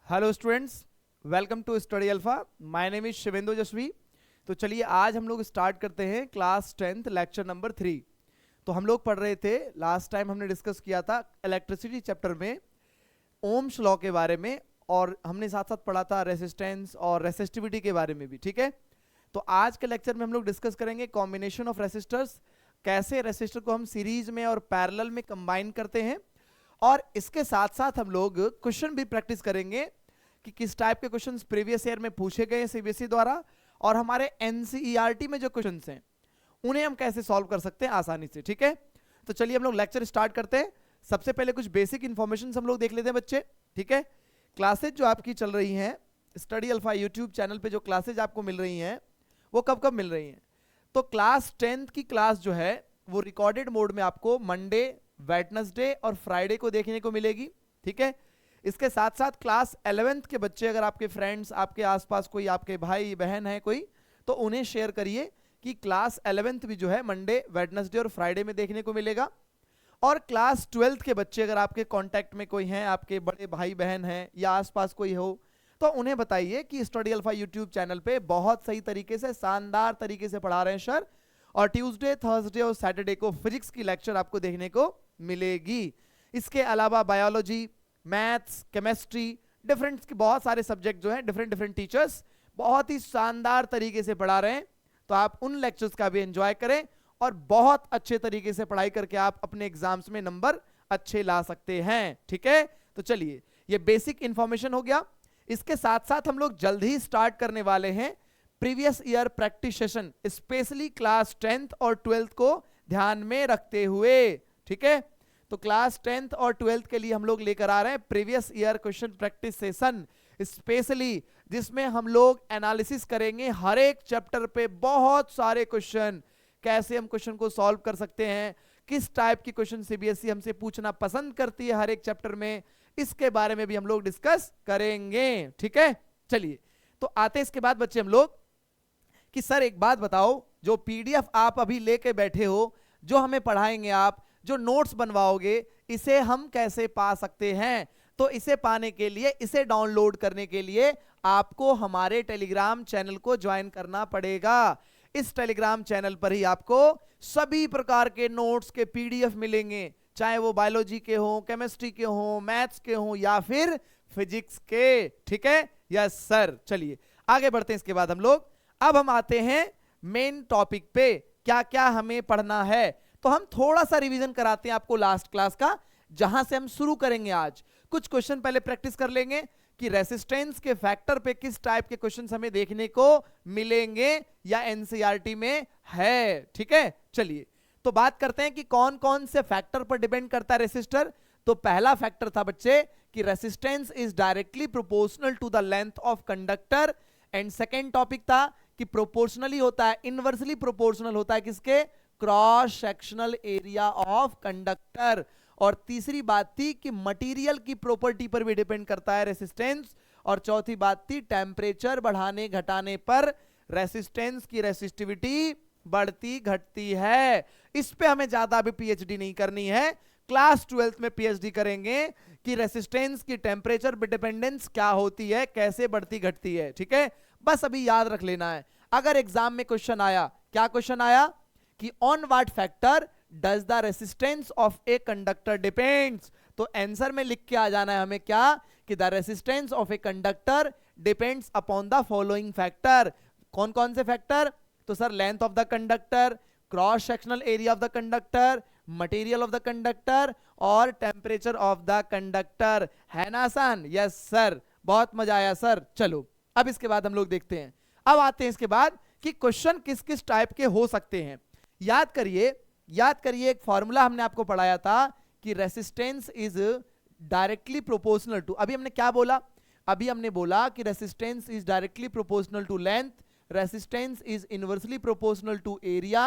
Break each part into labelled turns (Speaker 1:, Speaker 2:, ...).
Speaker 1: Hello students, welcome to Study Alpha. My name is Shivendu Jasvi. तो चलिए आज हम लोग स्टार्ट करते हैं क्लास 10th लेक्चर नंबर 3। तो हम लोग पढ़ रहे थे, लास्ट टाइम हमने डिस्कस किया था इलेक्ट्रिसिटी चैप्टर में ओम्स लॉ के बारे में, और हमने साथ साथ पढ़ा था रेसिस्टेंस और रेसिस्टिविटी के बारे में भी। ठीक है, तो आज के लेक्चर में हम लोग डिस्कस करेंगे कॉम्बिनेशन ऑफ रेसिस्टर्स, कैसे रेसिस्टर को हम सीरीज में और पैरेलल में कंबाइन करते हैं, और इसके साथ साथ हम लोग क्वेश्चन भी प्रैक्टिस करेंगे कि किस टाइप के क्वेश्चंस प्रीवियस ईयर में पूछे गए सीबीएसई द्वारा, और हमारे एनसीईआरटी में जो क्वेश्चंस हैं उन्हें हम कैसे सॉल्व कर सकते हैं आसानी से। ठीक है, तो चलिए हम लोग लेक्चर स्टार्ट करते हैं। सबसे पहले कुछ बेसिक इंफॉर्मेशन हम लोग देख लेते हैं बच्चे। ठीक है, क्लासेज जो आपकी चल रही हैं स्टडी अल्फा यूट्यूब चैनल पे, जो क्लासेज आपको मिल रही हैं वो कब कब मिल रही हैं। तो क्लास 10th की क्लास जो है वो रिकॉर्डेड मोड में आपको मंडे, वेडनेसडे और फ्राइडे को देखने को मिलेगी। ठीक है, इसके साथ साथ क्लास 11th के बच्चे, अगर आपके फ्रेंड्स, आपके आसपास कोई आपके भाई बहन है कोई, तो उन्हें शेयर करिए कि क्लास 11th भी जो है मंडे, वेडनेसडे और फ्राइडे में देखने को मिलेगा। और क्लास 12th के बच्चे, अगर आपके कांटेक्ट में कोई हैं, आपके बड़े भाई बहन हैं या आसपास कोई हो, तो उन्हें बताइए कि स्टडी अल्फा यूट्यूब चैनल पे बहुत सही तरीके से, शानदार तरीके से पढ़ा रहे हैं सर, और ट्यूसडे, थर्सडे और सैटरडे को फिजिक्स की लेक्चर आपको देखने को मिलेगी। इसके अलावा बायोलॉजी, मैथ्स, केमिस्ट्री, डिफरेंट के बहुत सारे सब्जेक्ट जो हैं, डिफरेंट डिफरेंट टीचर्स बहुत ही शानदार तरीके से पढ़ा रहे हैं। तो आप उन लेक्चर्स का भी एंजॉय करें और बहुत अच्छे तरीके से पढ़ाई करके आप अपने एग्जाम्स में नंबर अच्छे ला सकते हैं। ठीक है, तो चलिए ये बेसिक इंफॉर्मेशन हो गया। इसके साथ साथ हम लोग जल्द ही स्टार्ट करने वाले हैं previous year practice session, specially class 10th और 12th को ध्यान में रखते हुए। ठीक है, तो क्लास 10th और 12th के लिए हम लोग लेकर आ रहे हैं previous year question practice session specially, जिसमें हम लोग एनालिसिस करेंगे हर एक चैप्टर पे बहुत सारे क्वेश्चन, कैसे हम क्वेश्चन को सॉल्व कर सकते हैं, किस टाइप की क्वेश्चन सीबीएसई हमसे पूछना पसंद करती है हर एक चैप्टर में, इसके बारे में भी हम लोग डिस्कस करेंगे। ठीक है, चलिए तो आते इसके बाद बच्चे हम लोग कि सर एक बात बताओ, जो पीडीएफ आप अभी लेके बैठे हो, जो हमें पढ़ाएंगे आप, जो नोट्स बनवाओगे, इसे हम कैसे पा सकते हैं। तो इसे पाने के लिए, इसे डाउनलोड करने के लिए आपको हमारे टेलीग्राम चैनल को ज्वाइन करना पड़ेगा। इस टेलीग्राम चैनल पर ही आपको सभी प्रकार के नोट्स के पीडीएफ मिलेंगे, चाहे वो बायोलॉजी के हो, केमिस्ट्री के हो, मैथ्स के हो या फिर फिजिक्स के। ठीक है, यस सर। चलिए आगे बढ़ते हैं। इसके बाद अब हम आते हैं मेन टॉपिक पे, क्या क्या हमें पढ़ना है। तो हम थोड़ा सा रिवीजन कराते हैं आपको लास्ट क्लास का, जहां से हम शुरू करेंगे आज। कुछ क्वेश्चन पहले प्रैक्टिस कर लेंगे कि रेसिस्टेंस के फैक्टर पे किस टाइप के क्वेश्चंस हमें देखने को मिलेंगे या एनसीईआरटी में है। ठीक है, चलिए तो बात करते हैं कि कौन कौन से फैक्टर पर डिपेंड करता है रेसिस्टर। तो पहला फैक्टर था बच्चे कि resistance is directly proportional to the length of conductor, and second topic था कि प्रोपोर्शनली होता है, इनवर्सली प्रोपोर्शनल होता है किसके, cross sectional area of conductor. और तीसरी बात थी कि मटेरियल की प्रॉपर्टी पर भी डिपेंड करता है रेसिस्टेंस। और चौथी बात थी टेम्परेचर बढ़ाने घटाने पर रेसिस्टेंस की रेसिस्टिविटी बढ़ती घटती है। इस पे हमें ज्यादा भी पीएचडी नहीं करनी है, क्लास 12th में पीएचडी करेंगे कि रेसिस्टेंस की टेम्परेचर पे डिपेंडेंस क्या होती है, कैसे बढ़ती घटती है। ठीक है, बस अभी याद रख लेना है। अगर एग्जाम में क्वेश्चन आया, क्या क्वेश्चन आया कि on what factor does the resistance of a conductor depends, तो आंसर में लिख के आ जाना है हमें क्या कि the resistance of a conductor depends upon the following factor. कौन कौन से फैक्टर, तो sir length of the conductor, cross sectional area of the conductor, material of the conductor और टेम्परेचर ऑफ द कंडक्टर। है ना आसान? यस सर, बहुत मजा आया सर। चलो अब इसके बाद हम लोग देखते हैं, अब आते हैं इसके बाद कि क्वेश्चन किस किस टाइप के हो सकते हैं। याद करिए एक फॉर्मूला हमने आपको पढ़ाया था कि resistance is directly proportional to, अभी हमने क्या बोला, अभी हमने बोला कि resistance is directly proportional to length, resistance is inversely proportional to area,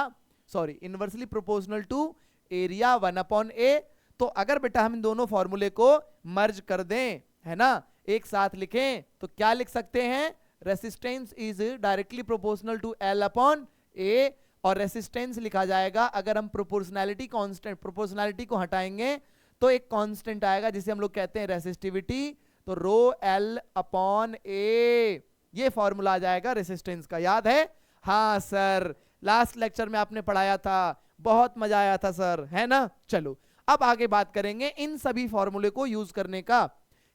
Speaker 1: inversely proportional to area 1/A। तो अगर बेटा हम इन दोनों फॉर्मूले को मर्ज कर दें, है ना, एक साथ लिखें, तो क्या लिख सकते हैं, resistance is directly proportional to L/A, और रेसिस्टेंस लिखा जाएगा, अगर हम प्रोपोर्शनैलिटी कांस्टेंट, प्रोपोर्शनैलिटी को हटाएंगे तो एक कांस्टेंट आएगा जिसे हम लोग कहते हैं रेसिस्टिविटी, तो रो एल अपॉन ए, ये फॉर्मूला आ जाएगा रेसिस्टेंस का। याद है? हाँ सर, लास्ट लेक्चर में आपने पढ़ाया था, बहुत मजा आया था सर, है ना। चलो अब आगे बात करेंगे इन सभी फॉर्मूले को यूज करने का,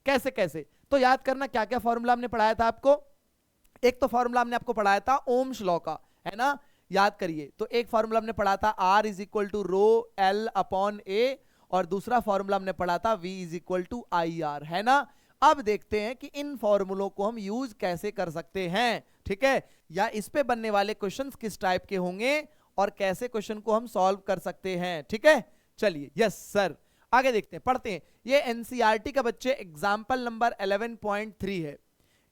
Speaker 1: कैसे कैसे। तो याद करना क्या क्या फॉर्मूला हमने पढ़ाया था आपको। एक तो फॉर्मूला हमने आपको पढ़ाया था ओम्स लॉ का, है ना, याद करिए। तो एक फॉर्मूला हमने पढ़ा था R is equal to rho l upon a, और दूसरा फॉर्मूला हमने पढ़ा था V is equal to I R, है ना। अब देखते हैं कि इन फॉर्मूलों को हम यूज कैसे कर सकते हैं, ठीक है, या इस पे बनने वाले क्वेश्चंस किस टाइप के होंगे और कैसे क्वेश्चन को हम सॉल्व कर सकते हैं, ठीक है। चलिए यस सर, आगे देखते हैं, पढ़ते हैं। ये एनसीईआरटी का बच्चे एग्जाम्पल नंबर 11.3 है।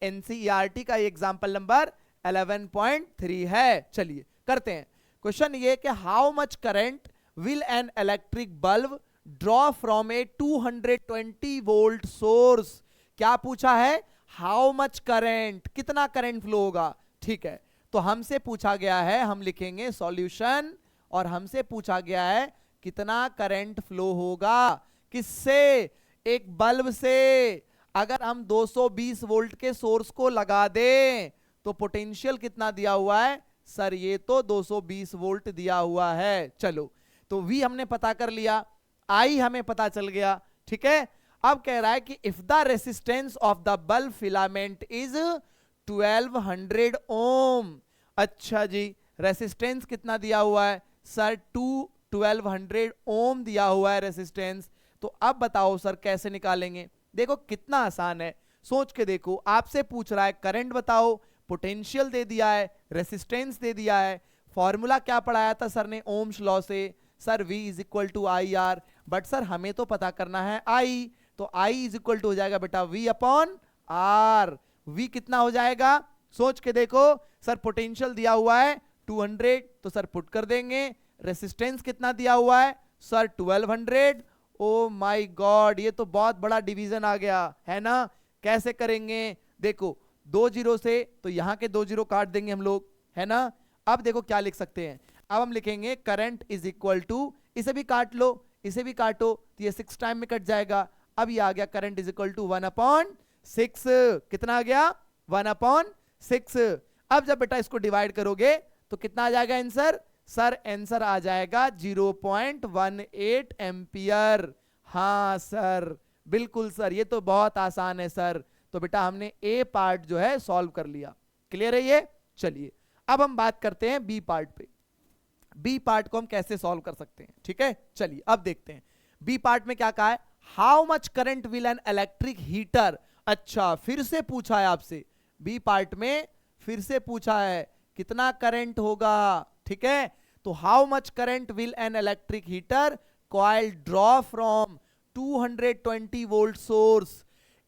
Speaker 1: एनसीईआरटी का एग्जाम्पल नंबर 11.3 है। चलिए करते हैं। क्वेश्चन ये कि how much current will an electric bulb draw from A 220 volt source. क्या पूछा है? हाउ मच करंट, कितना करंट फ्लो होगा, ठीक है। तो हमसे पूछा गया है, हम लिखेंगे सॉल्यूशन, और हमसे पूछा गया है कितना करंट फ्लो होगा, किससे? एक बल्ब से। अगर हम 220 वोल्ट के सोर्स को लगा दें तो पोटेंशियल कितना दिया हुआ है सर? ये तो 220 वोल्ट दिया हुआ है। चलो, तो V हमने पता कर लिया, I हमें पता चल गया, ठीक है। अब कह रहा है कि if the resistance of the bulb filament is 1200 ओम। अच्छा जी, रेसिस्टेंस कितना दिया हुआ है सर? 1200 ओम दिया हुआ है रेसिस्टेंस। तो अब बताओ सर कैसे निकालेंगे। देखो कितना आसान है, सोच के देखो। आपसे पूछ रहा है करंट बताओ, पोटेंशियल दे दिया है, रेसिस्टेंस दे दिया है, फॉर्मूला क्या पढ़ाया था सर ने ओम्स लॉ से, sir V is equal to I R. But sir हमें तो पता करना है I, तो I इज इक्वल टू हो जाएगा बेटा V अपॉन R। V कितना हो जाएगा? सोच के देखो सर, पोटेंशियल दिया हुआ है 200, तो सर पुट कर देंगे। रेसिस्टेंस कितना दिया हुआ है सर? 1200। ओ माय गॉड, ये तो बहुत बड़ा डिवीजन आ गया, है ना। कैसे करेंगे? देखो 2 जीरो से तो यहां के 2 जीरो काट देंगे हम लोग, है ना। अब देखो क्या लिख सकते हैं, अब हम लिखेंगे करंट इज इक्वल टू, इसे भी काट लो, इसे भी काटो, तो ये 6 टाइम में कट जाएगा। अब ये आ गया करंट इज इक्वल टू 1/6। कितना आ गया? 1/6। अब जब बेटा इसको डिवाइड करोगे तो कितना आ जाएगा आंसर? सर आंसर आ जाएगा 0.18 एम्पियर। हाँ सर, बिल्कुल सर, ये तो बहुत आसान है सर। तो बेटा हमने ए पार्ट जो है सॉल्व कर लिया, क्लियर है ये। चलिए अब हम बात करते हैं बी पार्ट पे। बी पार्ट को हम कैसे सॉल्व कर सकते हैं, ठीक है। चलिए अब देखते हैं बी पार्ट में क्या कहा है। How much current will an electric heater. अच्छा, फिर से पूछा है आपसे, बी पार्ट में फिर से पूछा है कितना करंट होगा, ठीक है। तो how much current will an electric heater coil draw from 220 volt source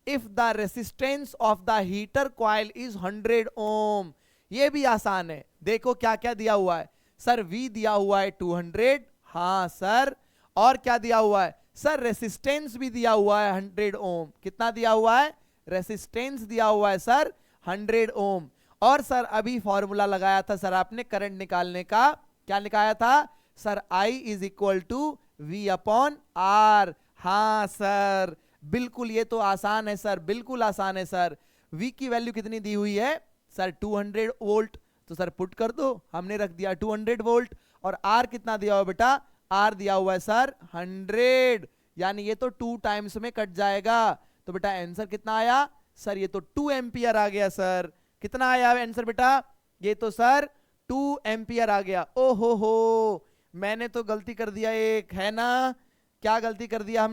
Speaker 1: if the resistance of the heater coil is 100 ओम। ये भी आसान है, देखो क्या क्या दिया हुआ है सर। V दिया हुआ है 200, हाँ सर, और क्या दिया हुआ है सर? रेसिस्टेंस भी दिया हुआ है 100 ओम। कितना दिया हुआ है? रेसिस्टेंस दिया हुआ है सर 100 ओम। और सर अभी फॉर्मूला लगाया था सर आपने करंट निकालने का, क्या निकाला था sir? I is equal to V upon R। हाँ सर, बिल्कुल, ये तो आसान है सर, बिल्कुल आसान है सर। V की वैल्यू कितनी दी हुई है सर? 200 वोल्ट, तो सर पुट कर दो, हमने रख दिया 200 वोल्ट। और R कितना दिया हुआ बेटा? R दिया हुआ है सर 100, यानी ये तो 2 टाइम्स में कट जाएगा। तो बेटा आंसर कितना आया सर? ये तो 2 एम्पियर आ गया सर। कितना आया आंसर बेटा? ये तो सर 2 एम्पियर आ गया। ओहो हो, मैंने तो गलती कर दिया एक, है ना। क्या गलती कर दिया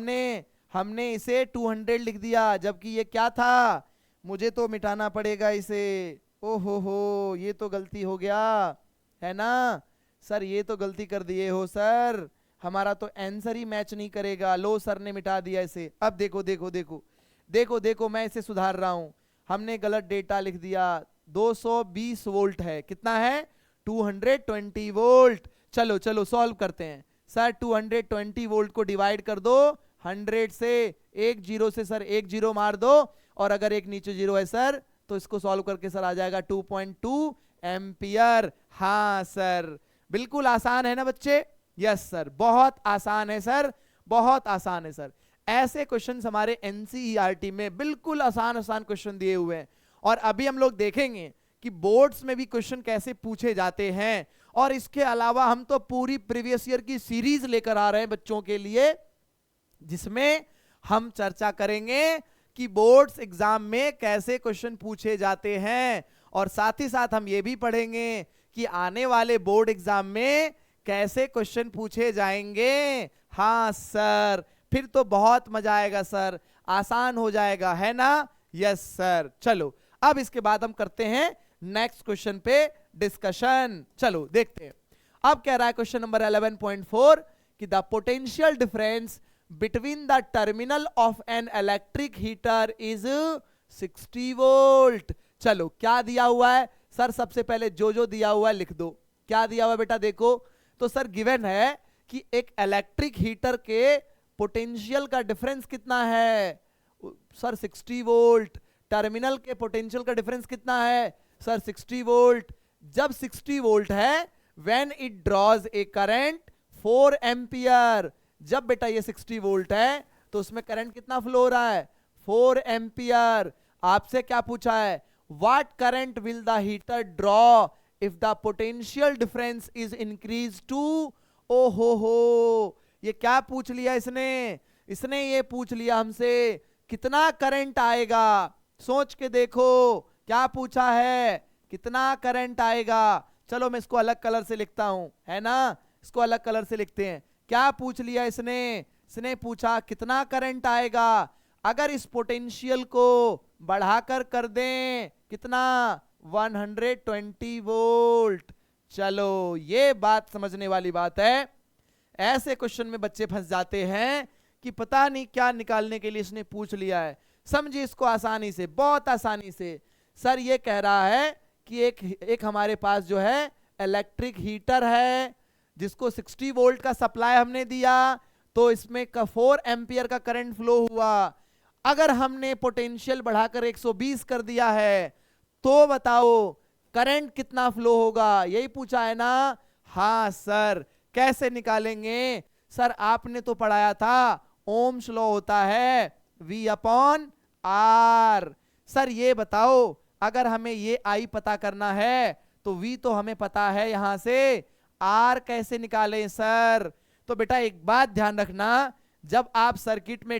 Speaker 1: हमने इसे 200 लिख दिया, जबकि ये क्या था? मुझे तो मिटाना पड़ेगा इसे। ओहो हो, ये तो गलती हो गया, है ना सर। ये तो गलती कर दिए हो सर, हमारा तो आंसर ही मैच नहीं करेगा। लो सर ने मिटा दिया इसे। अब देखो देखो देखो देखो देखो, मैं इसे सुधार रहा हूं। हमने गलत डेटा लिख दिया, 220 वोल्ट है, कितना है? 220 वोल्ट। चलो चलो सॉल्व करते हैं सर। 220 वोल्ट को डिवाइड कर दो 100 से, एक जीरो से सर एक जीरो मार दो, और अगर एक नीचे जीरो है सर तो इसको सॉल्व करके सर आ जाएगा 2.2 एम्पियर। हाँ सर, बिल्कुल आसान है ना बच्चे। यस सर, बहुत आसान है सर, बहुत आसान है सर। ऐसे क्वेश्चन हमारे एनसीईआरटी में बिल्कुल आसान आसान क्वेश्चन दिए हुए हैं, और अभी हम लोग देखेंगे कि बोर्ड्स में भी क्वेश्चन कैसे पूछे जाते हैं। और इसके अलावा हम तो पूरी प्रीवियस ईयर की सीरीज लेकर आ रहे हैं बच्चों के लिए, जिसमें हम चर्चा करेंगे कि बोर्ड्स एग्जाम में कैसे क्वेश्चन पूछे जाते हैं, और साथ ही साथ हम ये भी पढ़ेंगे कि आने वाले बोर्ड एग्जाम में कैसे क्वेश्चन पूछे जाएंगे। हाँ सर, फिर तो बहुत मजा आएगा सर, आसान हो जाएगा, है ना? Yes sir. चलो अब इसके बाद हम करते हैं नेक्स्ट क्वेश्चन पे डिस्कशन। चलो देखते हैं। अब कह रहा है क्वेश्चन नंबर 11.4 कि the potential difference between the terminal of an electric heater is 60 volt. चलो क्या दिया हुआ है सर? सबसे पहले जो दिया हुआ है लिख दो। क्या दिया हुआ है बेटा? देखो तो सर गिवन है कि एक इलेक्ट्रिक हीटर के पोटेंशियल का डिफरेंस कितना है सर? 60 वोल्ट। टर्मिनल के पोटेंशियल का डिफरेंस कितना है सर? 60 वोल्ट। जब 60 वोल्ट है when it draws a current 4 ampere. जब बेटा ये 60 वोल्ट है तो उसमें करंट कितना फ्लो हो रहा है? 4 एम्पियर। आपसे क्या पूछा है? What current will the heater draw if the potential difference is increase to. ओ हो, ये क्या पूछ लिया इसने ये पूछ लिया हमसे कितना करंट आएगा। सोच के देखो क्या पूछा है, कितना करंट आएगा। चलो मैं इसको अलग कलर से लिखता हूं, है ना? इसको अलग कलर से लिखते हैं। क्या पूछ लिया इसने पूछा कितना करंट आएगा अगर इस पोटेंशियल को बढ़ाकर कर दें कितना? 120 वोल्ट। चलो ये बात समझने वाली बात है। ऐसे क्वेश्चन में बच्चे फंस जाते हैं कि पता नहीं क्या निकालने के लिए इसने पूछ लिया है। समझिए इसको आसानी से, बहुत आसानी से। सर ये कह रहा है कि एक हमारे पास जो है इलेक्ट्रिक हीटर है जिसको 60 वोल्ट का सप्लाई हमने दिया, तो इसमें 4 एम्पियर का करंट फ्लो हुआ। अगर हमने पोटेंशियल बढ़ाकर 120 कर दिया है तो बताओ करंट कितना फ्लो होगा? यही पूछा है ना? हाँ सर। कैसे निकालेंगे सर? आपने तो पढ़ाया था ओम्स लॉ होता है V अपॉन R। सर ये बताओ अगर हमें ये I पता करना है तो V तो हमें पता है, यहां से R कैसे निकालें सर? तो बेटा एक बात ध्यान रखना, जब आप सर्किट में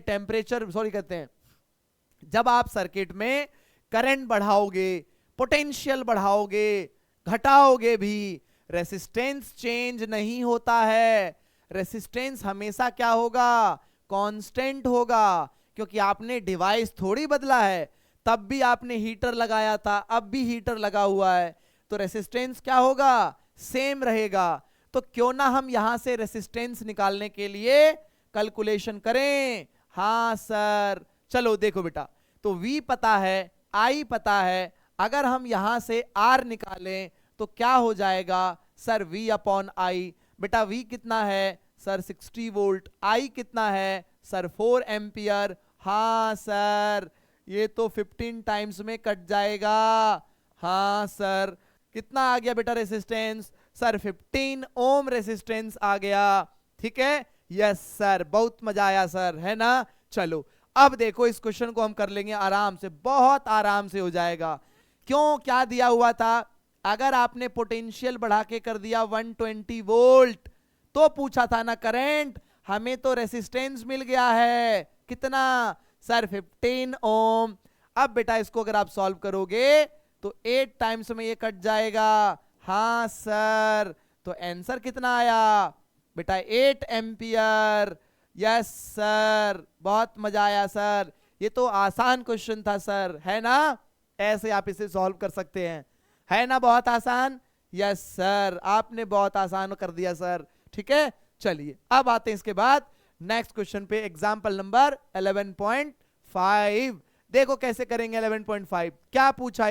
Speaker 1: जब आप सर्किट में करंट बढ़ाओगे, पोटेंशियल बढ़ाओगे, घटाओगे भी, रेसिस्टेंस चेंज नहीं होता है। रेसिस्टेंस हमेशा क्या होगा? कांस्टेंट होगा, क्योंकि आपने डिवाइस थोड़ी बदला है। तब भी आपने हीटर लगाया था, अब भी हीटर लगा हुआ है, तो रेसिस्टेंस क्या होगा? सेम रहेगा। तो क्यों ना हम यहां से रेसिस्टेंस निकालने के लिए कैलकुलेशन करें? हाँ सर। चलो देखो बेटा, तो V पता है, I पता है, अगर हम यहां से R निकालें तो क्या हो जाएगा सर? V upon I। बेटा V कितना है सर? 60 वोल्ट। I कितना है सर? 4 एम्पियर। हाँ सर, ये तो 15 टाइम्स में कट जाएगा। हाँ सर। कितना आ गया बेटा रेसिस्टेंस? सर 15 ओम रेसिस्टेंस आ गया। ठीक है? Yes sir. बहुत मजा आया सर, है ना? चलो अब देखो इस क्वेश्चन को हम कर लेंगे आराम से, बहुत आराम से हो जाएगा। क्यों? क्या दिया हुआ था? अगर आपने पोटेंशियल बढ़ा के कर दिया 120 वोल्ट तो पूछा था ना करंट, हमें तो रेसिस्टेंस मिल गया है कितना सर? 15 ओम। अब बेटा इसको अगर आप सॉल्व करोगे तो 8 टाइम्स में ये कट जाएगा। हाँ सर। तो आंसर कितना आया बेटा? 8 एम्पियर। Yes sir. बहुत मजा आया सर, ये तो आसान क्वेश्चन था सर, है ना? ऐसे आप इसे सॉल्व कर सकते हैं, है ना? बहुत आसान। यस सर, आपने बहुत आसान कर दिया सर। ठीक है, चलिए अब आते हैं इसके बाद नेक्स्ट क्वेश्चन पे, एग्जांपल नंबर 11.5। देखो कैसे करेंगे 11.5। क्या पूछा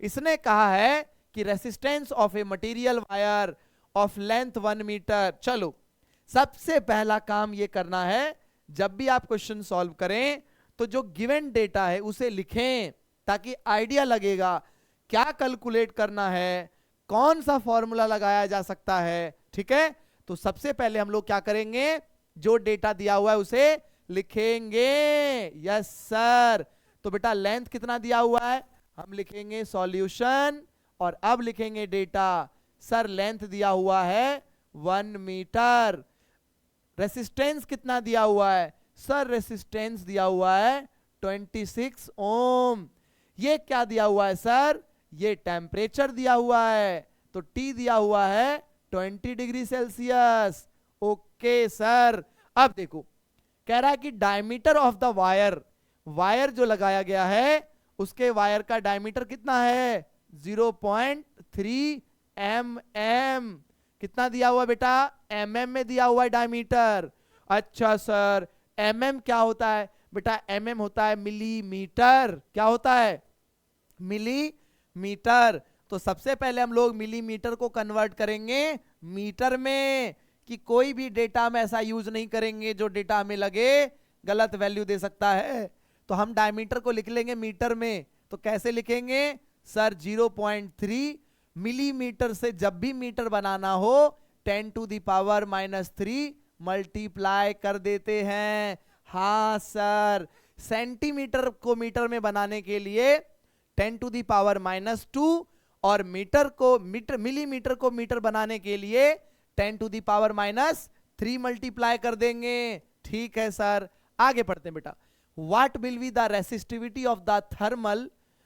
Speaker 1: इसने कहा है कि resistance of a material wire of length 1 metre. चलो सबसे पहला काम ये करना है, जब भी आप क्वेश्चन सॉल्व करें तो जो गिवन डेटा है उसे लिखें, ताकि आइडिया लगेगा क्या कैलकुलेट करना है, कौन सा फॉर्मूला लगाया जा सकता है। ठीक है, तो सबसे पहले हम लोग क्या करेंगे, जो डेटा दिया हुआ है उसे लिखेंगे। Yes sir. तो बेटा लेंथ कितना दिया हुआ है, हम लिखेंगे सॉल्यूशन और अब लिखेंगे डेटा। सर लेंथ दिया हुआ है 1 मीटर। रेसिस्टेंस कितना दिया हुआ है, सर रेसिस्टेंस दिया हुआ है 26 ओम। ये क्या दिया हुआ है सर, ये टेम्परेचर दिया हुआ है, तो टी दिया हुआ है 20 डिग्री सेल्सियस। Okay sir. अब देखो कह रहा है कि diameter of the wire, wire जो लगाया गया है उसके वायर का डायमीटर कितना है 0.3 mm। कितना दिया हुआ बेटा, mm में दिया हुआ है डायमीटर। अच्छा सर mm क्या होता है बेटा, mm होता है मिलीमीटर। क्या होता है, मिलीमीटर। तो सबसे पहले हम लोग मिलीमीटर को कन्वर्ट करेंगे मीटर में, कि कोई भी डेटा में ऐसा यूज नहीं करेंगे जो डेटा हमें लगे गलत वैल्यू दे सकता है। तो हम डायमीटर को लिख लेंगे मीटर में। तो कैसे लिखेंगे सर, 0.3 मिलीमीटर से जब भी मीटर बनाना हो 10⁻³ मल्टीप्लाई कर देते हैं। हाँ सर। सेंटीमीटर को मीटर में बनाने के लिए 10⁻² और मीटर को मिलीमीटर को मीटर बनाने के लिए 10⁻³ मल्टीप्लाई कर देंगे। ठीक है सर। आगे पढ़ते हैं बेटा। What will be the resistivity of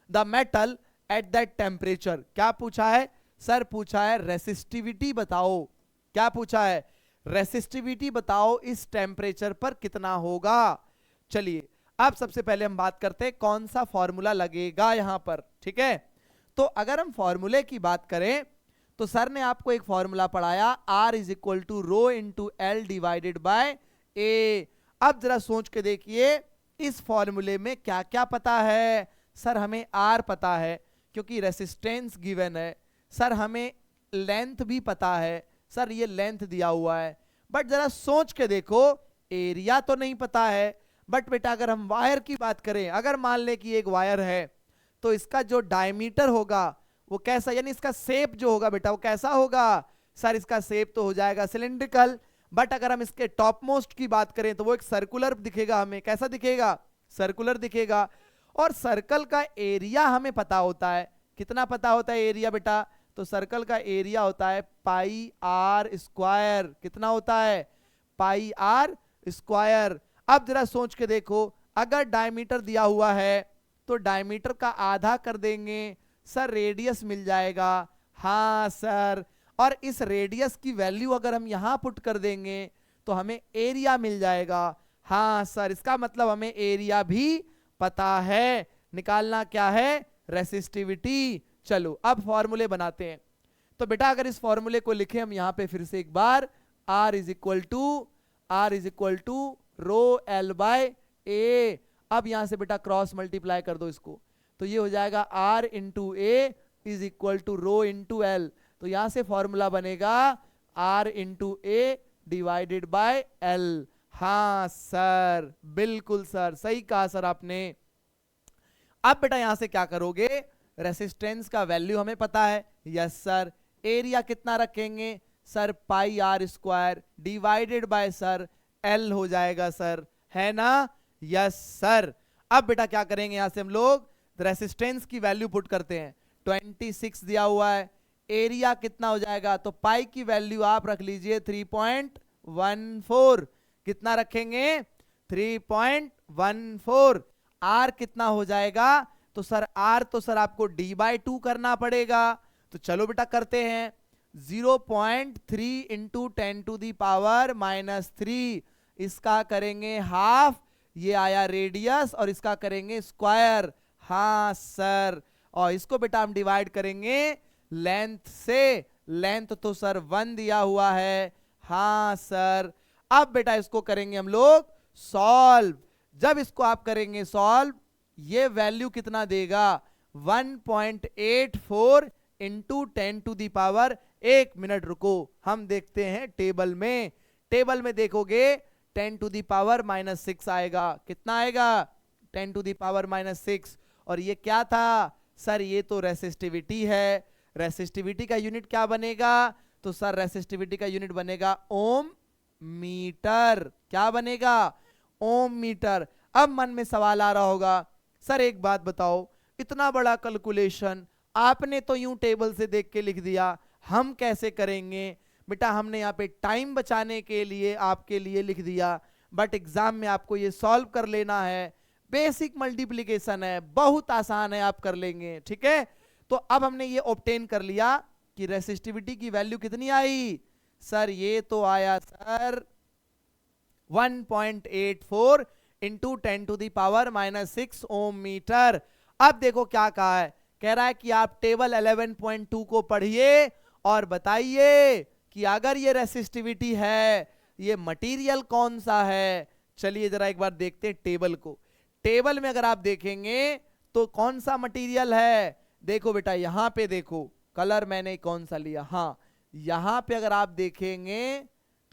Speaker 1: the metal at that temperature. क्या पूछा है सर, पूछा है रेसिस्टिविटी बताओ। क्या पूछा है, रेसिस्टिविटी बताओ इस टेम्परेचर पर कितना होगा। चलिए अब सबसे पहले हम बात करते हैं कौन सा फॉर्मूला लगेगा यहां पर। ठीक है, तो अगर हम फॉर्मूले की बात करें तो सर ने आपको एक फॉर्मूला पढ़ाया R is equal to rho into l divided by a. अब जरा सोच के देखिए इस फॉर्मूले में क्या क्या पता है। सर हमें R पता है क्योंकि रेसिस्टेंस गिवन है। सर हमें लेंथ भी पता है, सर ये लेंथ दिया हुआ है। बट जरा सोच के देखो एरिया तो नहीं पता है। बट बेटा अगर हम वायर की बात करें, अगर मान ले कि एक वायर है तो इसका जो डायमीटर होगा वो कैसा, यानी इसका शेप जो होगा बेटा वो कैसा होगा। सर इसका शेप तो हो जाएगा सिलेंड्रिकल। बट अगर हम इसके टॉप मोस्ट की बात करें तो वो एक सर्कुलर दिखेगा हमें। कैसा दिखेगा, सर्कुलर दिखेगा। और सर्कल का एरिया हमें पता होता है। कितना पता होता है एरिया बेटा, तो सर्कल का एरिया होता है πr²। कितना होता है, πr²। अब जरा सोच के देखो अगर डायमीटर दिया हुआ है तो डायमीटर का आधा कर देंगे, सर रेडियस मिल जाएगा। हाँ सर। और इस रेडियस की वैल्यू अगर हम यहां पुट कर देंगे तो हमें एरिया मिल जाएगा। हाँ सर, इसका मतलब हमें एरिया भी पता है। निकालना क्या है, रेसिस्टिविटी। चलो अब फॉर्मूले बनाते हैं। तो बेटा अगर इस फॉर्मूले को लिखें हम यहां पे फिर से एक बार, R is equal to rho l by a. अब यहां से बेटा क्रॉस मल्टीप्लाई कर दो इसको, तो ये हो जाएगा R into A is equal to rho into L. तो यहां से फॉर्मूला बनेगा R into A divided by L. हाँ सर, बिल्कुल सर, सही कहा सर आपने। अब बेटा यहां से क्या करोगे, रेसिस्टेंस का वैल्यू हमें पता है। Yes sir. एरिया कितना रखेंगे, sir πr² divided by sir L हो जाएगा सर, है ना। Yes sir. अब बेटा क्या करेंगे, यहां से हम लोग रेसिस्टेंस की वैल्यू पुट करते हैं। 26 दिया हुआ है, एरिया कितना हो जाएगा, तो पाई की वैल्यू आप रख लीजिए 3.14। कितना रखेंगे, 3.14। आर कितना हो जाएगा, तो सर आर तो सर आपको d/2 करना पड़ेगा। तो चलो बेटा करते हैं। 0.3 इंटू 10⁻³ इसका करेंगे हाफ, ये आया रेडियस, और इसका करेंगे स्क्वायर। हाँ सर। और इसको बेटा हम डिवाइड करेंगे लेंथ से। लेंथ तो सर 1 दिया हुआ है। हाँ सर। अब बेटा इसको करेंगे हम लोग सॉल्व। जब इसको आप करेंगे सॉल्व, ये वैल्यू कितना देगा, 1.84 इंटू 10⁻। एक मिनट रुको, हम देखते हैं टेबल में। टेबल में देखोगे 10⁻⁻6 आएगा। कितना आएगा, 10⁻⁻6। और ये क्या था सर, ये तो रेसिस्टिविटी है। रेसिस्टिविटी का यूनिट क्या बनेगा, तो सर रेसिस्टिविटी का यूनिट बनेगा ओम मीटर। क्या बनेगा, ओम मीटर। अब मन में सवाल आ रहा होगा, सर एक बात बताओ, इतना बड़ा कैलकुलेशन आपने तो यूं टेबल से देख के लिख दिया, हम कैसे करेंगे? बेटा हमने यहाँ पे टाइम बचाने के लिए आपके लिए लिख दिया, बट एग्जाम में आपको ये सॉल्व कर लेना है। बेसिक मल्टीप्लिकेशन है, बहुत आसान है, आप कर लेंगे। ठीक है, तो अब हमने ये ऑब्टेन कर लिया कि रेसिस्टिविटी की वैल्यू कितनी आई सर, ये तो आया सर 1.84 इंटू 10⁻⁻6 ओम मीटर। अब देखो क्या कहा है, कह रहा है कि आप टेबल 11.2 को पढ़िए और बताइए कि अगर ये रेसिस्टिविटी है, ये मटेरियल कौन सा है। चलिए जरा एक बार देखते हैं टेबल को। टेबल में अगर आप देखेंगे तो कौन सा मटेरियल है, देखो बेटा यहां पे देखो, कलर मैंने कौन सा लिया, हाँ यहां पे अगर आप देखेंगे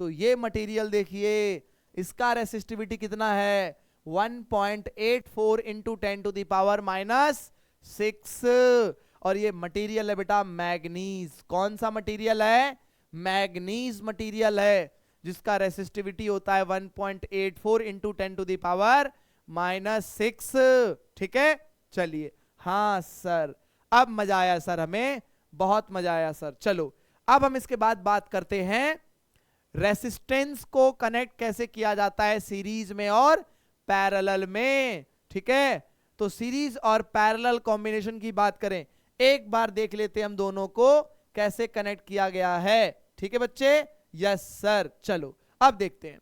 Speaker 1: तो ये मटेरियल देखिए, इसका रेसिस्टिविटी कितना है 1.84 इंटू 10⁻⁻6, और ये मटेरियल है बेटा मैग्नीज। कौन सा मटेरियल है, मैग्नीज मटेरियल है, जिसका रेसिस्टिविटी होता है 1.84 इंटू 10⁻⁻6। ठीक है, चलिए हाँ सर, अब मजा आया सर, हमें बहुत मजा आया सर। चलो अब हम इसके बाद बात करते हैं रेसिस्टेंस को कनेक्ट कैसे किया जाता है सीरीज में और पैरेलल में। ठीक है, तो सीरीज और पैरेलल कॉम्बिनेशन की बात करें, एक बार देख लेते हैं हम दोनों को कैसे कनेक्ट किया गया है। ठीक है बच्चे, यस सर। चलो अब देखते हैं,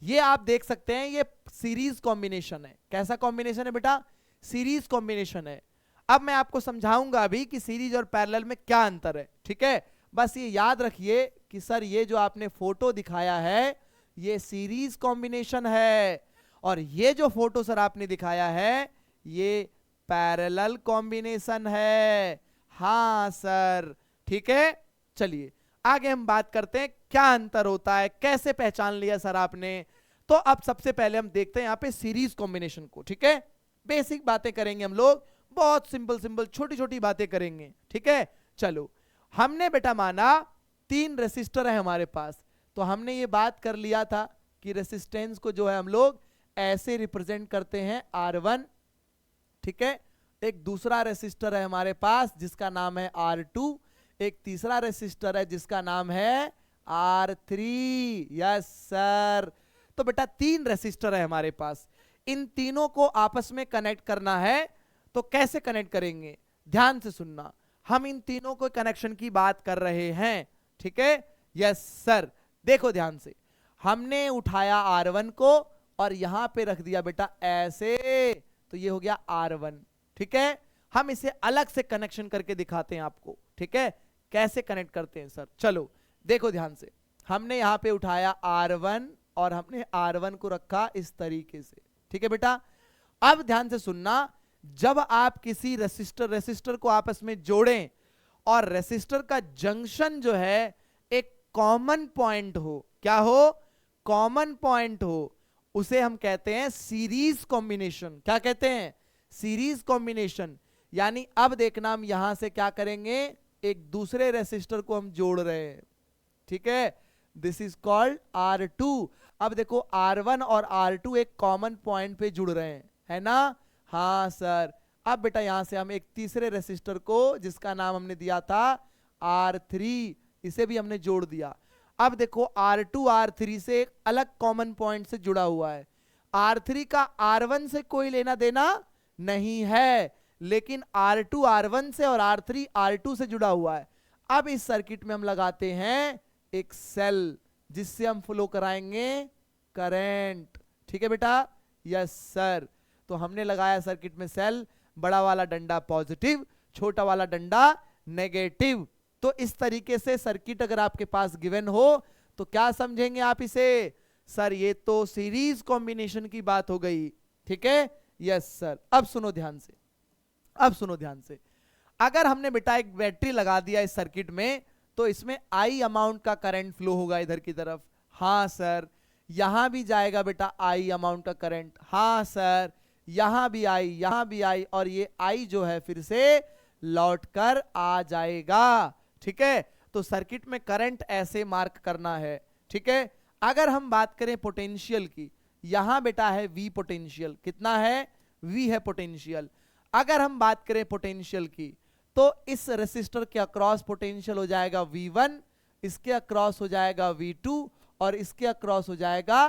Speaker 1: ये आप देख सकते हैं ये सीरीज कॉम्बिनेशन है। कैसा कॉम्बिनेशन है बेटा, सीरीज कॉम्बिनेशन है। अब मैं आपको समझाऊंगा अभी कि सीरीज और पैरेलल में क्या अंतर है। ठीक है, बस ये याद रखिए कि सर ये जो आपने फोटो दिखाया है ये सीरीज कॉम्बिनेशन है, और ये जो फोटो सर आपने दिखाया है ये पैरेलल कॉम्बिनेशन है। हाँ सर, ठीक है। चलिए आगे हम बात करते हैं क्या अंतर होता है, कैसे पहचान लिया सर आपने। तो अब सबसे पहले हम देखते हैं यहाँ पे सीरीज कॉम्बिनेशन को। ठीक है, बेसिक बातें करेंगे हम लोग, बहुत सिंपल सिंपल छोटी छोटी बातें करेंगे। ठीक है, चलो हमने बेटा माना 3 रेसिस्टर है हमारे पास, तो हमने ये बात कर लिया था कि रेसिस्टेंस को जो है हम लोग ऐसे रिप्रेजेंट करते हैं R1। ठीक है, एक दूसरा रेसिस्टर है हमारे पास जिसका नाम है R2, एक तीसरा रेसिस्टर है जिसका नाम है R3। यस सर, तो बेटा 3 रेसिस्टर है हमारे पास, इन तीनों को आपस में कनेक्ट करना है। तो कैसे कनेक्ट करेंगे, ध्यान से सुनना, हम इन तीनों को कनेक्शन की बात कर रहे हैं। ठीक है, यस सर। देखो ध्यान से, हमने उठाया R1 को और यहां पे रख दिया बेटा ऐसे, तो ये हो गया R1। ठीक है, हम इसे अलग से कनेक्शन करके दिखाते हैं आपको। ठीक है, कैसे कनेक्ट करते हैं सर, चलो देखो ध्यान से, हमने यहां पे उठाया R1 और हमने R1 को रखा इस तरीके से। ठीक है बेटा, अब ध्यान से सुनना, जब आप किसी रेसिस्टर को आपस में जोड़ें और रेसिस्टर का जंक्शन जो है एक कॉमन पॉइंट हो, क्या हो, कॉमन पॉइंट हो, उसे हम कहते हैं सीरीज कॉम्बिनेशन। क्या कहते हैं, सीरीज कॉम्बिनेशन। यानी अब देखना, हम यहां से क्या करेंगे, एक दूसरे रेसिस्टर को हम जोड़ रहे हैं। ठीक है, दिस इज कॉल्ड R2। अब देखो R1 और R2 एक कॉमन पॉइंट पे जुड़ रहे हैं, है ना। हाँ सर, अब बेटा यहां से हम एक तीसरे रेसिस्टर को जिसका नाम हमने दिया था R3, इसे भी हमने जोड़ दिया। अब देखो R2 R3 से एक अलग कॉमन पॉइंट से जुड़ा हुआ है। R3 का R1 से कोई लेना देना नहीं है, लेकिन R2 R1 से और R3 R2 से जुड़ा हुआ है। अब इस सर्किट में हम लगाते हैं एक सेल जिससे हम फ्लो कराएंगे करंट। ठीक है बेटा, यस सर। तो हमने लगाया सर्किट में सेल, बड़ा वाला डंडा पॉजिटिव, छोटा वाला डंडा नेगेटिव। तो इस तरीके से सर्किट अगर आपके पास गिवन हो तो क्या समझेंगे आप इसे, सर ये तो सीरीज कॉम्बिनेशन की बात हो गई। ठीक है, यस सर। अब सुनो ध्यान से, अब सुनो ध्यान से, अगर हमने बेटा एक बैटरी लगा दिया इस सर्किट में तो इसमें I अमाउंट का करंट फ्लो होगा इधर की तरफ। हाँ सर, यहां भी जाएगा बेटा I अमाउंट का करंट। हाँ सर, यहां भी I, यहां भी I, और ये I जो है फिर से लौट कर आ जाएगा। ठीक है, तो सर्किट में करंट ऐसे मार्क करना है। ठीक है, अगर हम बात करें पोटेंशियल की, यहां बेटा है V पोटेंशियल, कितना है V है पोटेंशियल। अगर हम बात करें पोटेंशियल की तो इस रेसिस्टर के अक्रॉस पोटेंशियल हो जाएगा V1, इसके अक्रॉस हो जाएगा V2 और इसके अक्रॉस हो जाएगा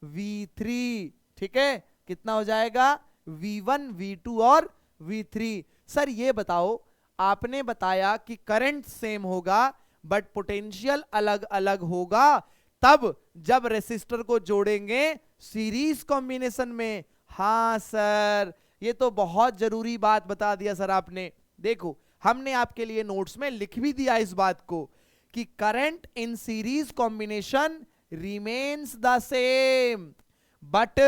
Speaker 1: V3। ठीक है, कितना हो जाएगा V1, V2 और V3। सर ये बताओ, आपने बताया कि करंट सेम होगा बट पोटेंशियल अलग अलग होगा तब जब रेसिस्टर को जोड़ेंगे सीरीज कॉम्बिनेशन में। हां सर, ये तो बहुत जरूरी बात बता दिया सर आपने। देखो हमने आपके लिए नोट्स में लिख भी दिया इस बात को कि current in series combination remains the same but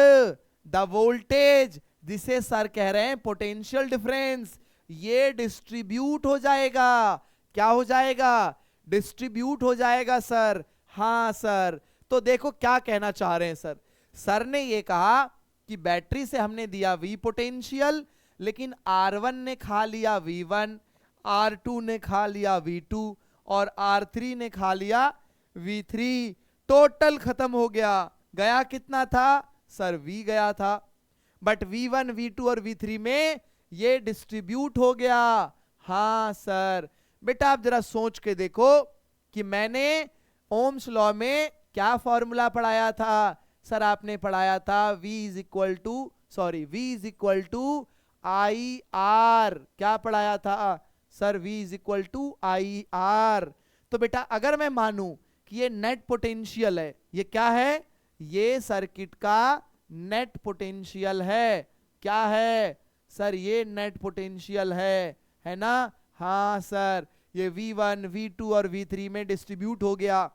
Speaker 1: the voltage, जिसे सर कह रहे हैं पोटेंशियल डिफरेंस, ये डिस्ट्रीब्यूट हो जाएगा। क्या हो जाएगा? डिस्ट्रीब्यूट हो जाएगा सर। हां सर, तो देखो क्या कहना चाह रहे हैं सर। सर ने ये कहा कि बैटरी से हमने दिया V पोटेंशियल, लेकिन R1 ने खा लिया V1, R2 ने खा लिया V2 और R3 ने खा लिया V3। टोटल खत्म हो गया। गया कितना था सर? V गया था। बट V1, V2 और V3 में ये डिस्ट्रीब्यूट हो गया। हां सर। बेटा आप जरा सोच के देखो कि मैंने ओम्स लॉ में क्या फॉर्मूला पढ़ाया था? सर आपने पढ़ाया था V is equal to I R. क्या पढ़ाया था sir? V is equal to I R. तो बेटा अगर मैं मानूं कि ये नेट पोटेंशियल है, ये क्या है? ये सर्किट का नेट पोटेंशियल है। क्या है सर? ये नेट पोटेंशियल है ना? हाँ सर, ये V1, V2 और V3 में डिस्ट्रीब्यूट हो गया।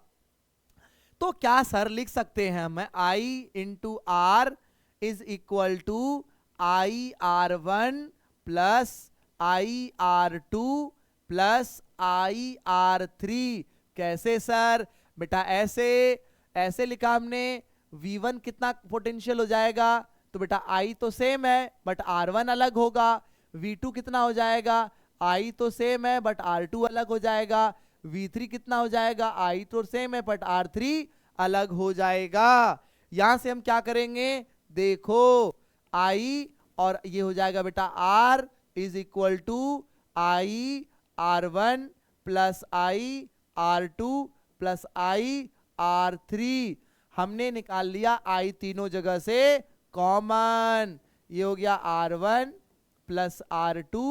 Speaker 1: तो क्या सर लिख सकते हैं हम I into R is equal to I R one plus I R two plus I R three. कैसे सर? बेटा ऐसे लिखा हमने। V1 कितना पोटेंशियल हो जाएगा? तो बेटा I तो सेम है बट R1 अलग होगा। V2 कितना हो जाएगा? I तो सेम है बट R2 अलग हो जाएगा। V3 कितना हो जाएगा? I तो सेम है बट R3 अलग हो जाएगा। यहां से हम क्या करेंगे? देखो I और ये हो जाएगा बेटा R is equal to I R1 plus I R2 plus I R3। हमने निकाल लिया I तीनों जगह से कॉमन। ये हो गया R1 plus R2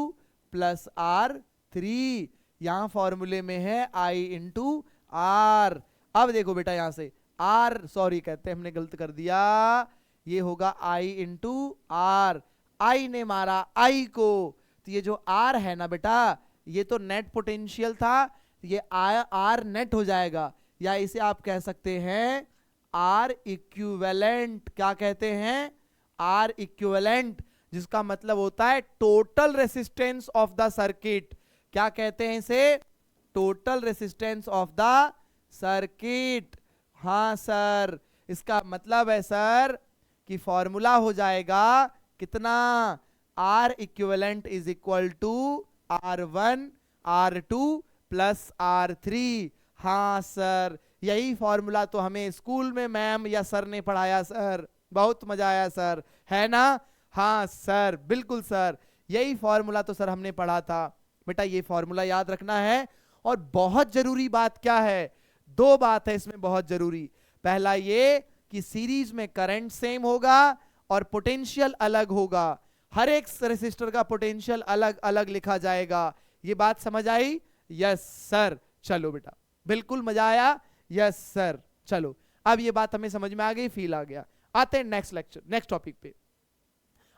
Speaker 1: plus R3। यहां फॉर्मूले में है I इंटू आर। अब देखो बेटा यहां से R, सॉरी कहते हैं हमने गलत कर दिया, ये होगा I इंटू आर। I ने मारा I को, तो ये जो R है ना बेटा, ये तो नेट पोटेंशियल था, ये R नेट हो जाएगा, या इसे आप कह सकते हैं R इक्विवेलेंट। क्या कहते हैं? R इक्विवेलेंट, जिसका मतलब होता है total resistance of the circuit. क्या कहते हैं इसे? Total resistance of the circuit. हां सर, इसका मतलब है सर कि फॉर्मूला हो जाएगा कितना? R equivalent is equal to R1 R2 plus R3। हां सर, यही फॉर्मूला तो हमें स्कूल में मैम या सर ने पढ़ाया सर, बहुत मजा आया सर, है ना? हाँ सर, बिल्कुल सर, यही फॉर्मूला तो सर हमने पढ़ा था। बेटा ये फॉर्मूला याद रखना है। और बहुत जरूरी बात क्या है? दो बात है इसमें बहुत जरूरी। पहला ये कि सीरीज में करंट सेम होगा और पोटेंशियल अलग होगा। हर एक रेसिस्टर का पोटेंशियल अलग अलग लिखा जाएगा। ये बात समझ आई? Yes sir. चलो बेटा, बिल्कुल मजा आया। Yes sir. चलो अब ये बात हमें समझ में आ गई, फील आ गया। आते हैं नेक्स्ट लेक्चर, नेक्स्ट टॉपिक पे।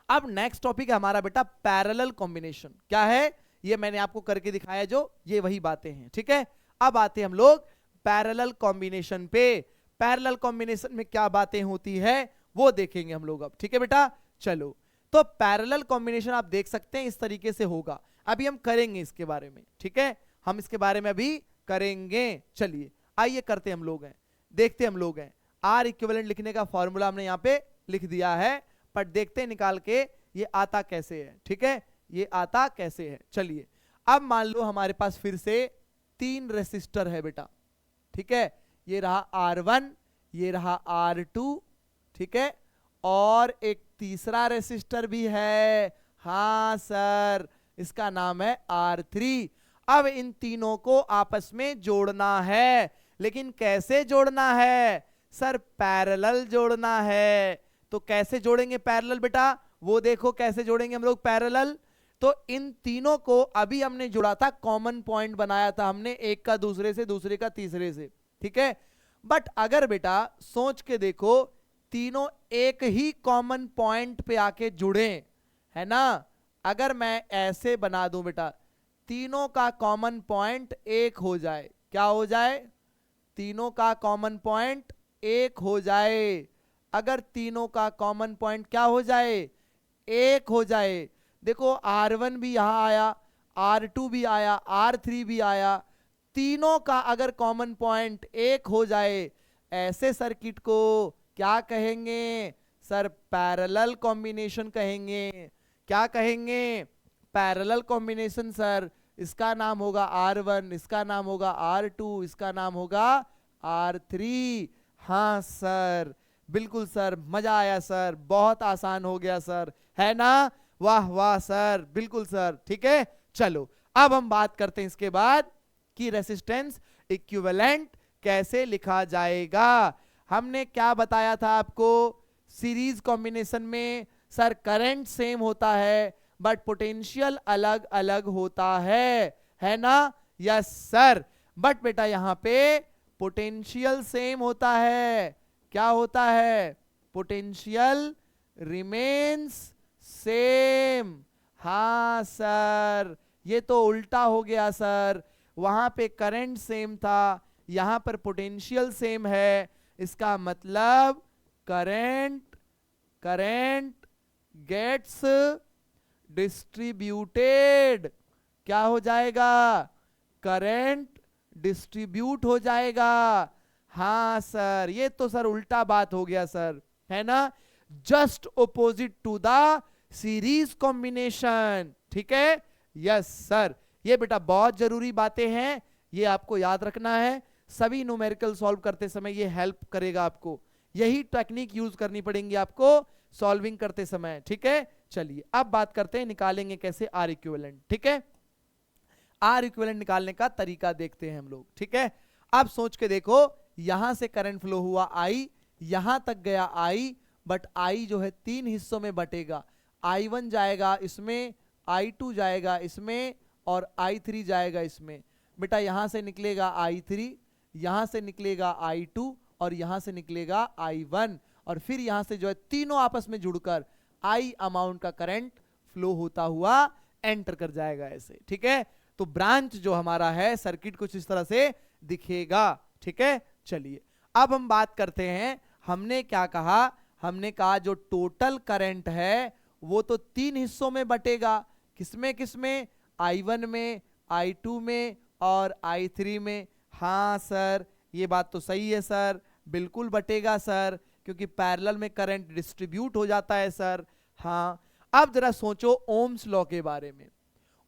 Speaker 1: अब नेक्स्ट टॉपिक है हमारा बेटा पैरेलल कॉम्बिनेशन। क्या है? ये मैंने आपको करके दिखाया जो, ये वही बातें हैं। ठीक है, अब आते हैं हम लोग पैरेलल कॉम्बिनेशन पे। पैरेलल कॉम्बिनेशन में क्या बातें होती है वो देखेंगे हम लोग अब। ठीक है बेटा, चलो। तो पैरेलल कॉम्बिनेशन आप देख सकते हैं इस तरीके से होगा। अभी हम करेंगे इसके बारे में। ठीक है, हम इसके बारे में अभी करेंगे। चलिए आइए करते हैं हम लोग हैं, देखते हैं हम लोग हैं। आर इक्विवेलेंट लिखने का फॉर्मूला हमने यहाँ पे लिख दिया है, पर देखते हैं निकाल के ये आता कैसे है। ठीक है, ये आता कैसे है। चलिए अब मान लो हमारे पास फिर से 3 रेसिस्टर है बेटा। ठीक है, ये रहा R1, ये रहा R2, ठीक है, और एक तीसरा रेसिस्टर भी है, हाँ सर, इसका नाम है R3। अब इन तीनों को आपस में जोड़ना है, लेकिन कैसे जोड़ना है सर? पैरेलल जोड़ना है। तो कैसे जोड़ेंगे पैरेलल बेटा? वो देखो कैसे जोड़ेंगे हम लोग पैरेलल। तो इन तीनों को अभी हमने जोड़ा था, कॉमन पॉइंट बनाया था हमने, एक का दूसरे से, दूसरे का तीसरे से, ठीक है। बट अगर बेटा सोच के देखो, तीनों एक ही कॉमन पॉइंट पे आके जुड़े, है ना। अगर मैं ऐसे बना दूं बेटा, तीनों का कॉमन पॉइंट एक हो जाए, क्या हो जाए? तीनों का कॉमन पॉइंट एक हो जाए। अगर तीनों का कॉमन पॉइंट क्या हो जाए? एक हो जाए। देखो R1 भी यहां आया, R2 भी आया, R3 भी आया, तीनों का अगर कॉमन पॉइंट एक हो जाए, ऐसे सर्किट को क्या कहेंगे सर? पैरेलल कॉम्बिनेशन कहेंगे। क्या कहेंगे? Parallel combination sir. इसका नाम होगा R1, इसका नाम होगा R2, इसका नाम होगा R3। हाँ सर, बिल्कुल सर, मजा आया सर, बहुत आसान हो गया सर, है ना। वाह वाह सर, बिल्कुल सर, ठीक है। चलो अब हम बात करते हैं इसके बाद कि रेसिस्टेंस इक्विवेलेंट कैसे लिखा जाएगा। हमने क्या बताया था आपको? सीरीज कॉम्बिनेशन में सर करंट सेम होता है, बट पोटेंशियल अलग अलग होता है ना। Yes sir. बट बेटा यहां पे पोटेंशियल सेम होता है। क्या होता है? Potential remains same. हाँ सर, ये तो उल्टा हो गया सर। वहां पे करंट सेम था, यहां पर पोटेंशियल सेम है। इसका मतलब करंट गेट्स डिस्ट्रीब्यूटेड। क्या हो जाएगा? करंट डिस्ट्रीब्यूट हो जाएगा। हाँ सर, ये तो सर उल्टा बात हो गया सर, है ना। Just opposite to the series combination, ठीक है। यस सर, ये बेटा बहुत जरूरी बातें हैं, ये आपको याद रखना है। सभी न्यूमेरिकल सॉल्व करते समय ये हेल्प करेगा आपको, यही टेक्निक यूज करनी पड़ेगी आपको सॉल्विंग करते समय, ठीक है। चलिए अब बात करते हैं निकालेंगे कैसे आर इक्विवेलेंट, ठीक है। आर इक्विवेलेंट निकालने का तरीका देखते हैं हम लोग, ठीक है। अब सोच के देखो, यहां से करंट फ्लो हुआ आई, यहां तक गया आई, बट आई जो है तीन हिस्सों में बटेगा। I1 जाएगा इसमें, I2 जाएगा इसमें, और I3 जाएगा इसमें। बेटा यहां से निकलेगा I3, यहां से निकलेगा I2, और यहां से निकलेगा I1, और फिर यहां से जो है तीनों आपस में जुड़कर I अमाउंट का करंट फ्लो होता हुआ एंटर कर जाएगा ऐसे, ठीक है। तो ब्रांच जो हमारा है सर्किट कुछ इस तरह से दिखेगा, ठीक है। चलिए अब हम बात करते हैं, हमने क्या कहा? हमने कहा जो टोटल करंट है वो तो तीन हिस्सों में बटेगा। किसमें किसमें? I1 में, I2 में, और I3 में। हाँ सर, ये बात तो सही है सर, बिल्कुल बटेगा सर, क्योंकि पैरेलल में करंट डिस्ट्रीब्यूट हो जाता है सर। हाँ, अब जरा सोचो ओम्स लॉ के बारे में।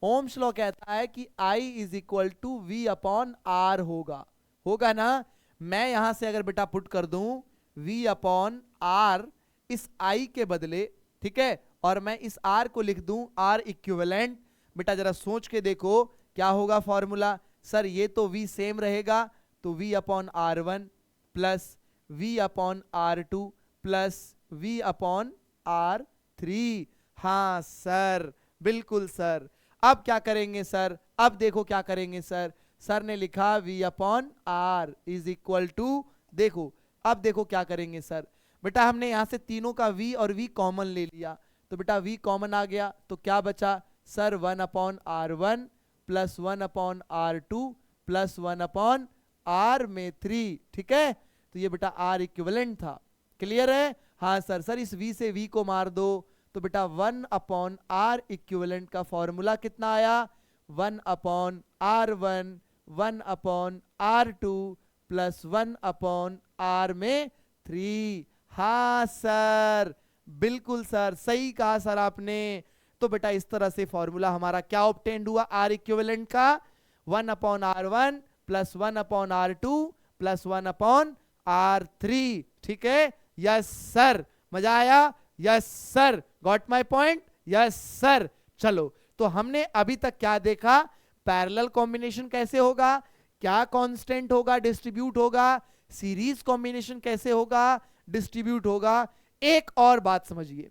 Speaker 1: ओम्स लॉ कहता है कि I is equal to V upon R होगा ना। मैं यहां से अगर बेटा पुट कर दूं V अपॉन R इस I के बदले, ठीक है, और मैं इस R को लिख दूं R इक्विवेलेंट, बेटा जरा सोच के देखो क्या होगा फॉर्मूला। सर ये तो V सेम रहेगा, तो V upon R1 plus V upon R2 plus V upon R3। हाँ सर, बिल्कुल सर। अब क्या करेंगे सर? अब देखो क्या करेंगे सर। सर ने लिखा V upon R is equal to, देखो अब देखो क्या करेंगे सर। बेटा हमने यहां से तीनों का V और V कॉमन ले लिया, तो बेटा V कॉमन आ गया, तो क्या बचा sir? 1 upon R1 plus 1 upon R2 plus 1 upon R में 3, ठीक है। तो ये बेटा R इक्विवेलेंट था, क्लियर है? हाँ सर। सर इस V से V को मार दो, तो बेटा 1 अपॉन R इक्विवेलेंट का फॉर्मूला कितना आया? 1 upon R1 1 upon R2 plus 1 upon R में 3। हाँ सर, बिल्कुल सर, सही कहा सर आपने। तो बेटा इस तरह से फॉर्मूला हमारा क्या ऑब्टेन्ड हुआ आर इक्विवेलेंट का? 1 upon R1 plus 1 upon R2 plus 1 upon R3, ठीक है। यस सर, मजा आया? Yes sir, got my point? Yes sir. चलो, तो हमने अभी तक क्या देखा? पैरेलल कॉम्बिनेशन कैसे होगा, क्या कांस्टेंट होगा, डिस्ट्रीब्यूट होगा, सीरीज कॉम्बिनेशन कैसे होगा, डिस्ट्रीब्यूट होगा। एक और बात समझिए,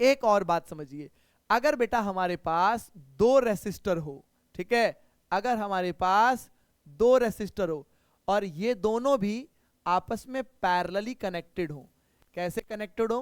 Speaker 1: एक और बात समझिए, अगर बेटा हमारे पास दो रेसिस्टर हो, ठीक है, अगर हमारे पास दो रेसिस्टर हो और ये दोनों भी आपस में पैरेलली कनेक्टेड हो, कैसे कनेक्टेड हो?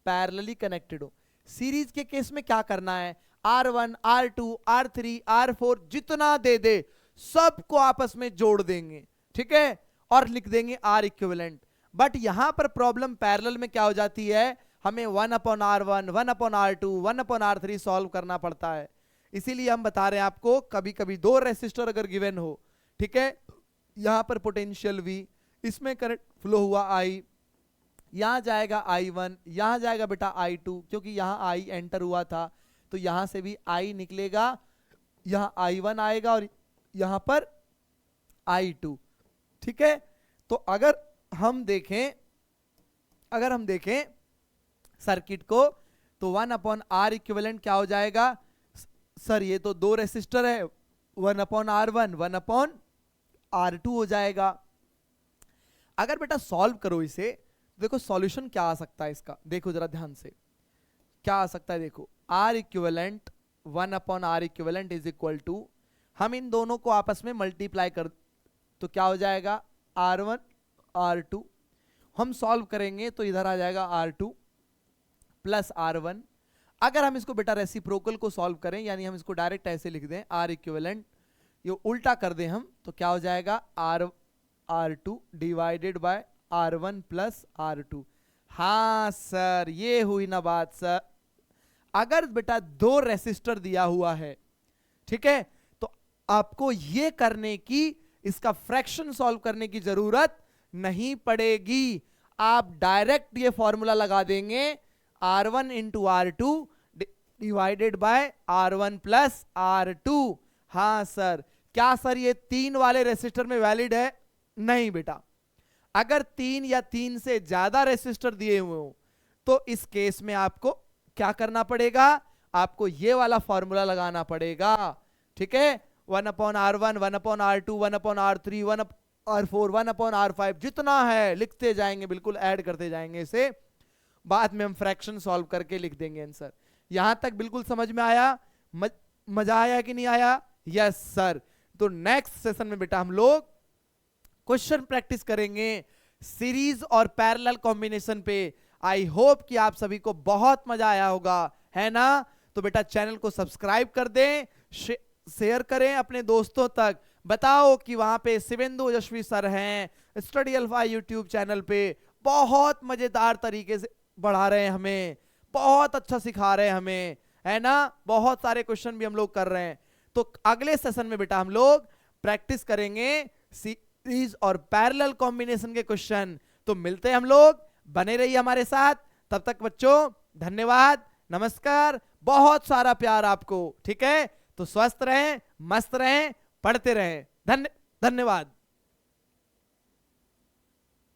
Speaker 1: पैरेलली कनेक्टेड हो। सीरीज के केस में क्या करना है? R1, R2, R3, R4 जितना दे दे सबको आपस में जोड़ देंगे, ठीक है, और लिख देंगे R इक्विवेलेंट। बट यहां पर प्रॉब्लम पैरेलल में क्या हो जाती है? हमें 1/R1, 1/R2, 1/R3 सॉल्व करना पड़ता है। इसीलिए हम बता रहे हैं आपको, कभी कभी दो रेसिस्टर अगर गिवन हो, ठीक है, यहां पर पोटेंशियल V, इसमें करंट फ्लो हुआ I, यहां जाएगा I1, यहां जाएगा बेटा I2, क्योंकि यहां I एंटर हुआ था तो यहां से भी I निकलेगा, यहां I1 आएगा और यहां पर I2, ठीक है। तो अगर हम देखें सर्किट को, तो 1/R इक्विवेलेंट क्या हो जाएगा? सर ये तो दो रेसिस्टर है, 1/R1, 1/R2 हो जाएगा। अगर बेटा सॉल्व करो इसे, देखो सॉल्यूशन क्या आ सकता है इसका, देखो जरा ध्यान से क्या आ सकता है। देखो R equivalent 1/R equivalent is equal to, हम इन दोनों को आपस में मल्टीप्लाई कर तो क्या हो जाएगा? R1 R2। हम सॉल्व करेंगे तो इधर आ जाएगा R2 प्लस R1। अगर हम इसको बेटा रेसिप्रोकल को सॉल्व करें, यानी हम इसको डायरेक्ट ऐसे लिख दें R इक्विवेलेंट, ये उल्टा कर दें हम, तो क्या हो जाएगा? R2 divided by R1 plus R2। हाँ सर, ये हुई ना बात सर। अगर बेटा दो रेसिस्टर दिया हुआ है, ठीक है, तो आपको ये करने की, इसका फ्रैक्शन सॉल्व करने की जरूरत नहीं पड़ेगी। आप डायरेक्ट ये फॉर्मूला लगा देंगे, R1 into R2 divided by R1 plus R2। हाँ सर। क्या सर ये 3 वाले रेसिस्टर में वैलिड है? नहीं बेटा, अगर 3 या 3 से ज्यादा रेसिस्टर दिए हुए हो तो इस केस में आपको क्या करना पड़ेगा? आपको ये वाला फॉर्मूला लगाना पड़ेगा, ठीक है। 1/R1, 1/R2, 1/R3, 1/R4, 1/R5 जितना है लिखते जाएंगे, बिल्कुल ऐड करते जाएंगे इसे, बाद में हम फ्रैक्शन सॉल्व करके लिख देंगे आंसर। यहां तक बिल्कुल समझ में आया? मजा आया कि नहीं आया? Yes sir. तो नेक्स्ट सेशन में बेटा हम लोग क्वेश्चन प्रैक्टिस करेंगे सीरीज और पैरेलल कॉम्बिनेशन पे। आई होप कि आप सभी को बहुत मजा आया होगा, है ना? तो बेटा चैनल को सब्सक्राइब कर दें, शेयर करें अपने दोस्तों तक, बताओ कि वहां पे शिवेंदु यशवी सर हैं स्टडी अल्फा यूट्यूब चैनल पे, बहुत मजेदार तरीके से पढ़ा रहे हैं हमें, बहुत अच्छा सिखा रहे हैं हमें, है ना? बहुत सारे क्वेश्चन भी हम लोग कर रहे हैं। तो अगले सेशन में बेटा हम लोग प्रैक्टिस करेंगे सीरीज और पैरेलल कॉम्बिनेशन के क्वेश्चन। तो मिलते हैं हम लोग, बने रहिए हमारे साथ। तब तक बच्चों धन्यवाद, नमस्कार, बहुत सारा प्यार आपको, ठीक है? तो स्वस्थ रहें, मस्त रहें, पढ़ते रहें। धन्यवाद।